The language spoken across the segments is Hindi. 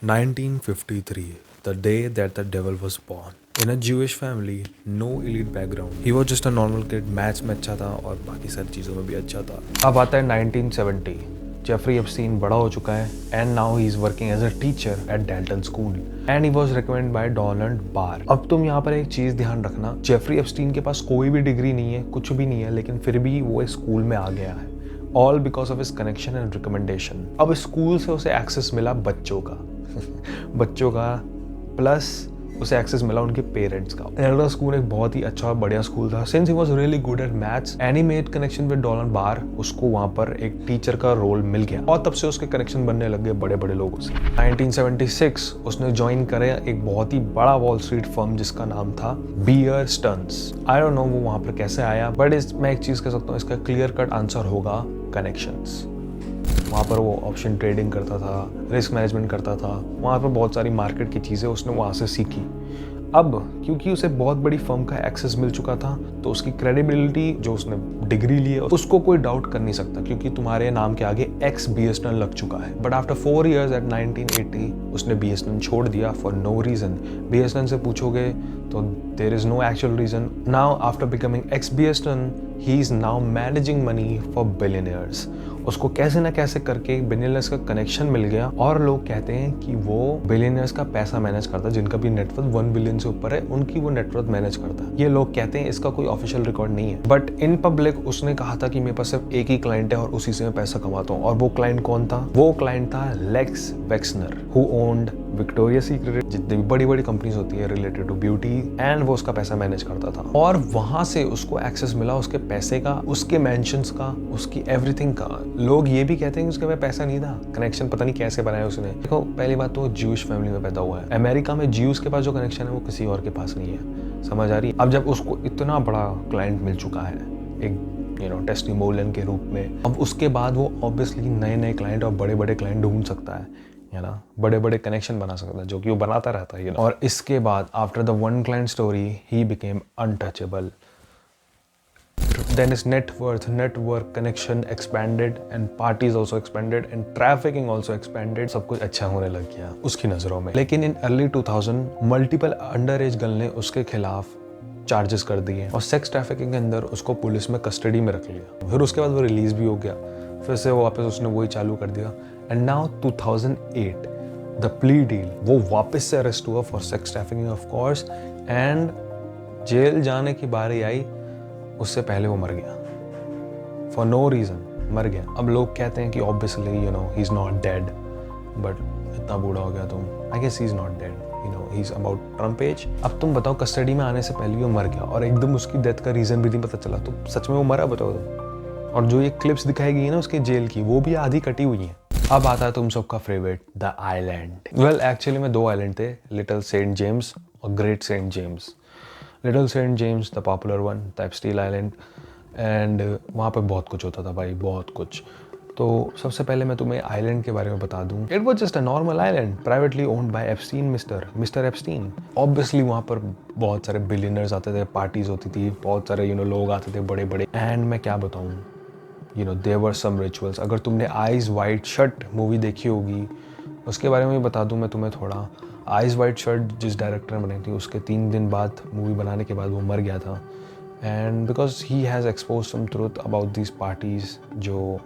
1953, the day that the devil was born. In a Jewish family, no elite background. He was just a normal kid. Maths में अच्छा था और बाकी सारी चीज़ों में भी अच्छा था. अब आता है 1970. जेफरी एप्स्टीन बड़ा हो चुका है and now he is working as a teacher at Dalton School and he was recommended by Donald Barr. अब तुम यहाँ पर एक चीज़ ध्यान रखना, जेफरी एप्स्टीन के पास कोई भी डिग्री नहीं है, कुछ भी नहीं है, लेकिन फिर भी वो इस स्कूल में आ गया है. All because of his connection and recommendation. अब स्कूल से उसे एक्सेस मिला बच्चों का बच्चों का प्लस उसे एक्सेस मिला उनके पेरेंट्स का. एल्डर स्कूल एक बहुत ही अच्छा बढ़िया स्कूल था. Since he was really good at maths and he made connection with Donald Barr, उसको वहां पर एक टीचर का रोल मिल गया और तब से उसके कनेक्शन बनने लग गए बड़े बड़े लोगों से. 1976 उसने ज्वाइन करे एक बहुत ही बड़ा वॉल स्ट्रीट फर्म जिसका नाम था Bear Stearns. I don't know वो वहां पर कैसे आया, बट मैं एक चीज कह सकता हूँ, इसका क्लियर कट आंसर होगा कनेक्शंस. वहाँ पर वो ऑप्शन ट्रेडिंग करता था, रिस्क मैनेजमेंट करता था, वहाँ पर बहुत सारी मार्केट की चीज़ें उसने वहाँ से सीखी. अब क्योंकि उसे बहुत बड़ी फर्म का एक्सेस मिल चुका था तो उसकी क्रेडिबिलिटी जो उसने डिग्री ली है उसको कोई डाउट कर नहीं सकता क्योंकि तुम्हारे नाम के आगे एक्स BSNL लग चुका है. बट आफ्टर 4 years एट 1980 उसने BSNL छोड़ दिया फॉर नो रीज़न. BSNL से पूछोगे तो there is no actual reason. Now after becoming ex BSNL he is now managing money for billionaires. उसको कैसे ना कैसे करके बिलियनियर्स का कनेक्शन मिल गया और लोग कहते हैं कि वो बिलियनियर्स का पैसा मैनेज करता है. जिनका भी नेटवर्थ 1 बिलियन से ऊपर है उनकी वो नेटवर्थ मैनेज करता है. ये लोग कहते हैं, इसका कोई ऑफिशियल रिकॉर्ड नहीं है. बट इन पब्लिक उसने कहा था कि मेरे पास सिर्फ एक ही क्लाइंट है और उसी से मैं पैसा कमाता हूँ. और वो क्लाइंट कौन था? वो क्लाइंट था Les Wexner who owned Victoria Secret, जितनी भी बड़ी बड़ी कंपनीज होती है रिलेटेड टू ब्यूटी, एंड वो उसका पैसा मैनेज करता था. और वहां से उसको एक्सेस मिला उसके पैसे का, उसके मेंशंस का, उसकी एवरीथिंग का. लोग ये भी कहते हैं कि उसके पास पैसा नहीं था, कनेक्शन पता नहीं कैसे बनाया उसने. देखो, पहली बात तो ज्यूइश फैमिली में पैदा हुआ है. अमेरिका में ज्यूज के पास जो कनेक्शन है वो किसी और के पास नहीं है. समझ आ रही है? अब जब उसको इतना बड़ा क्लाइंट मिल चुका है एक टेस्टिमोनियल के रूप में, अब उसके बाद वो ऑब्वियसली नए नए क्लाइंट और बड़े बड़े क्लाइंट ढूंढ सकता है ना, बड़े बड़े कनेक्शन बना सकता है जो कि वो बनाता रहता है और इसके बाद after the one client story he became untouchable. Then his net worth, network connection expanded and parties also expanded and trafficking also expanded. सब कुछ अच्छा होने लग गया उसकी नज़रों में. लेकिन in early 2000 multiple under as girl ने उसके खिलाफ चार्जेस कर दिए और सेक्स ट्रैफिकिंग के अंदर उसको पुलिस में कस्टडी में रख लिया. फिर उसके बाद वो रिलीज भी हो गया. फिर से वो वापस उसने वही चालू कर दिया. And now 2008 the plea deal, वो वापस से अरेस्ट हुआ for sex trafficking of course and jail जाने की बारी आई. उससे पहले वो मर गया फॉर नो रीज़न, मर गया. अब लोग कहते हैं कि obviously he is not dead, but इतना बूढ़ा हो गया तुम, I guess he is not dead, he is about Trump age. अब तुम बताओ, कस्टडी में आने से पहले वो मर गया और एकदम उसकी डेथ का रीज़न भी नहीं पता चला, तो सच में वो मरा? बताओ तुम. और जो ये क्लिप्स दिखाई गई है ना उसके जेल की, वो भी आधी कटी हुई हैं. अब आता है तुम सबका favourite, the island. Well actually में 2 आइलैंड थे, लिटिल सेंट जेम्स और Great Saint James. Little Saint James the popular one, the Epstein island, and वहाँ पे बहुत कुछ होता था भाई, बहुत कुछ. तो सबसे पहले मैं तुम्हें आइलैंड के बारे में बता दूं. It was just a normal island privately owned by Epstein, mister Epstein. Obviously वहाँ पर बहुत सारे बिलियनर्स आते थे, पार्टीज होती थी, बहुत सारे लोग आते थे बड़े बड़े. एंड मैं क्या बताऊँ, देयर वर सम रिचुअल्स. अगर तुमने आइज वाइट शट मूवी देखी होगी, उसके बारे में भी बता दूं मैं तुम्हें थोड़ा. आइज वाइट शट जिस डायरेक्टर ने बनाई थी, उसके 3 दिन बाद मूवी बनाने के बाद वो मर गया था. And because he has expose some truth about this parties, जो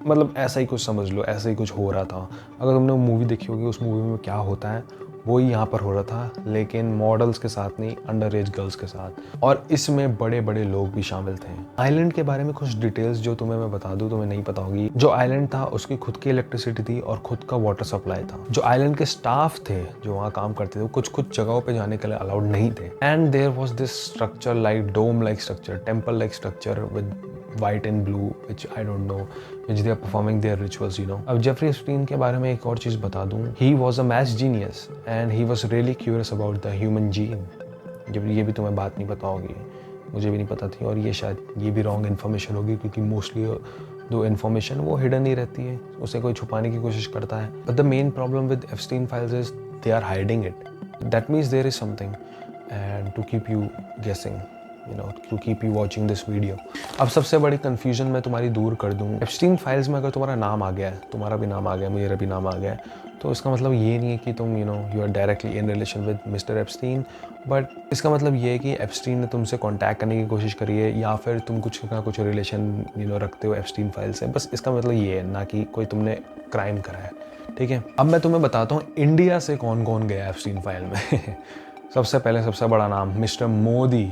मतलब ऐसा ही कुछ समझ लो, ऐसा ही कुछ हो रहा था. अगर तुमने वो मूवी देखी होगी, उस मूवी में क्या होता है वही यहाँ पर हो रहा था, लेकिन मॉडल्स के साथ नहीं, अंडर एज गर्ल्स के साथ. और इसमें बड़े बड़े लोग भी शामिल थे. आइलैंड के बारे में कुछ डिटेल्स जो तुम्हें मैं बता दूं, तुम्हें नहीं पता होगी. जो आइलैंड था उसकी खुद की इलेक्ट्रिसिटी थी और खुद का वाटर सप्लाई था. जो आइलैंड के स्टाफ थे जो वहाँ काम करते थे, वो कुछ जगहों पे जाने के लिए अलाउड नहीं थे. And there was this structure like dome like structure, temple like structure with white and blue, which I don't know, which they are performing their rituals. अब जेफरी एप्स्टीन के बारे में एक और चीज़ बता दूँ. He was a math genius and he was really curious about the human gene. जब ये भी तुम्हें बात नहीं पता होगी, मुझे भी नहीं पता थी, और ये शायद ये भी रॉन्ग इन्फॉर्मेशन होगी क्योंकि मोस्टली जो इन्फॉर्मेशन वो हिडन ही रहती है, उसे कोई छुपाने की कोशिश करता है. But the main problem with Epstein files is they are hiding it. That means there is something and to keep you guessing, to keep you watching this video. अब सबसे बड़ी confusion मैं तुम्हारी दूर कर दूँ. एप्स्टीन फाइल्स में अगर तुम्हारा नाम आ गया है, तुम्हारा भी नाम आ गया, मेरा भी नाम आ गया है, तो इसका मतलब ये नहीं है कि तुम you are directly in relation with mister Epstein, but इसका मतलब ये है कि एप्स्टीन ने तुमसे कांटेक्ट करने की कोशिश करी है या फिर तुम कुछ ना कुछ रिलेशन रखते हो एप्स्टीन फाइल से। बस इसका मतलब ये है, ना कि कोई तुमने क्राइम करा है। ठीक है, अब मैं तुम्हें बताता हूँ इंडिया से कौन कौन गया एप्स्टीन फाइल में। सबसे पहले सबसे बड़ा नाम mister Modi.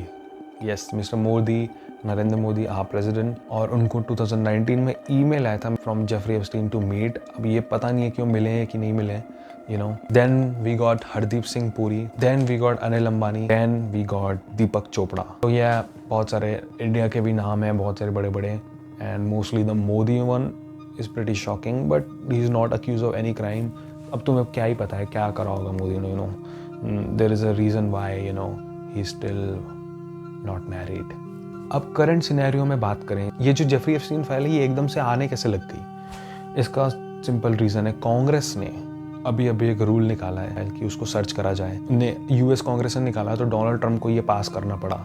Yes, mister Modi, Narendra Modi our president, और उनको 2019 में ईमेल आया था from Jeffrey Epstein to meet. अब ये पता नहीं है कि वो मिले हैं कि नहीं मिले हैं, then we got Hardeep Singh Puri, then we got Anil Ambani, then we got Deepak Chopra. तो यह बहुत सारे इंडिया के भी नाम हैं, बहुत सारे बड़े बड़े, and mostly the Modi one is pretty shocking, but he is not accuse of any crime. अब तुम्हें क्या ही पता है क्या करा होगा मोदी ने, there is a reason why he still not married. अब करंट सिनेरियो में बात करें, ये जो जेफरी एप्स्टीन फाइल है ये एकदम से आने कैसे लग गई? इसका सिंपल रीज़न है, कांग्रेस ने अभी एक रूल निकाला है कि उसको सर्च करा जाए। यूएस कांग्रेस ने निकाला है, तो डोनाल्ड ट्रंप को ये पास करना पड़ा।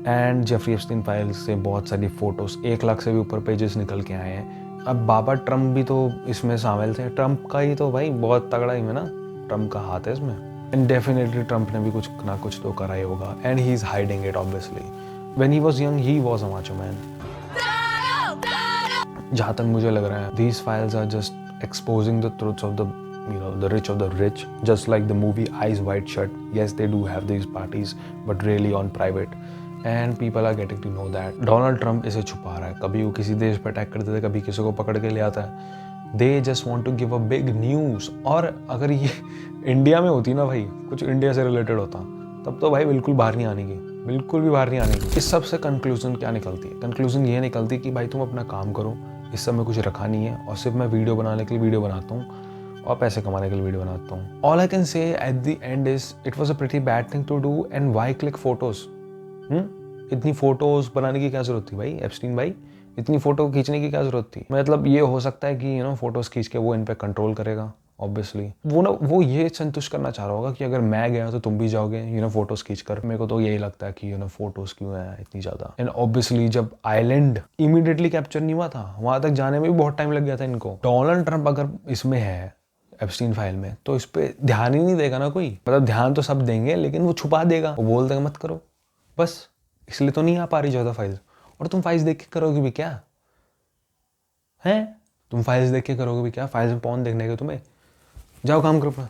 एंड जेफरी एप्स्टीन फाइल से बहुत सारी फोटोज, 1 लाख से भी ऊपर पेजेस निकल के आए हैं। अब बाबा ट्रंप भी तो इसमें शामिल थे। ट्रंप का ही तो भाई बहुत तगड़ा ही है ना, ट्रंप का हाथ है इसमें। एंड डेफिनेटली ट्रंप ने भी कुछ ना कुछ तो करा ही होगा, and he is hiding it obviously. When he was young, he was a macho man. जहाँ तक मुझे लग रहा है, these files are just exposing the truths of the rich of the rich, just like the movie Eyes Wide Shut. Yes, they do have these parties, but really on private, and people are getting to know that. Donald Trump इसे छुपा रहा है, कभी वो किसी देश पर अटैक कर देता है, कभी किसी को पकड़ के ले आता है। They just want to give a big news. और अगर ये इंडिया में होती ना भाई, कुछ इंडिया से रिलेटेड होता, तब तो भाई बिल्कुल बाहर नहीं आने की, बिल्कुल भी बाहर नहीं आने की। इस सब से कंक्लूजन क्या निकलती है? कंक्लूजन ये निकलती है कि भाई तुम अपना काम करो, इस सब में कुछ रखा नहीं है, और सिर्फ मैं वीडियो बनाने के लिए वीडियो बनाता हूँ और पैसे कमाने के लिए वीडियो बनाता हूँ। All I can say at the end is it was a pretty bad thing to do, and why click photos? इतनी फोटोज बनाने की क्या जरूरत थी भाई एप्स्टीन भाई? इतनी फोटो खींचने की क्या जरूरत थी? मतलब ये हो सकता है कि फोटोज खींच के वो इन पे कंट्रोल करेगा ऑब्वियसली। वो ये संतुष्ट करना चाह रहा होगा कि अगर मैं गया तो तुम भी जाओगे फोटोज खींचकर। मेरे को तो यही लगता है कि फोटोज क्यों है इतनी ज्यादा। एंड ऑब्वियसली जब आइलैंड इमीडिएटली कैप्चर नहीं हुआ था, वहां तक जाने में भी बहुत टाइम लग गया था इनको। डोनाल्ड ट्रंप अगर इसमें है एप्स्टीन फाइल में, तो इस पे ध्यान ही नहीं देगा ना कोई। मतलब ध्यान तो सब देंगे, लेकिन वो छुपा देगा, वो बोल देगा मत करो बस। इसलिए तो नहीं आ पा रही ज्यादा फाइल्स। और तुम फाइल्स देख के करोगे भी क्या है? तुम फाइल्स देख के करोगे भी क्या? फाइल्स में पॉर्न देखने का तुम्हें? जाओ काम करो अपना।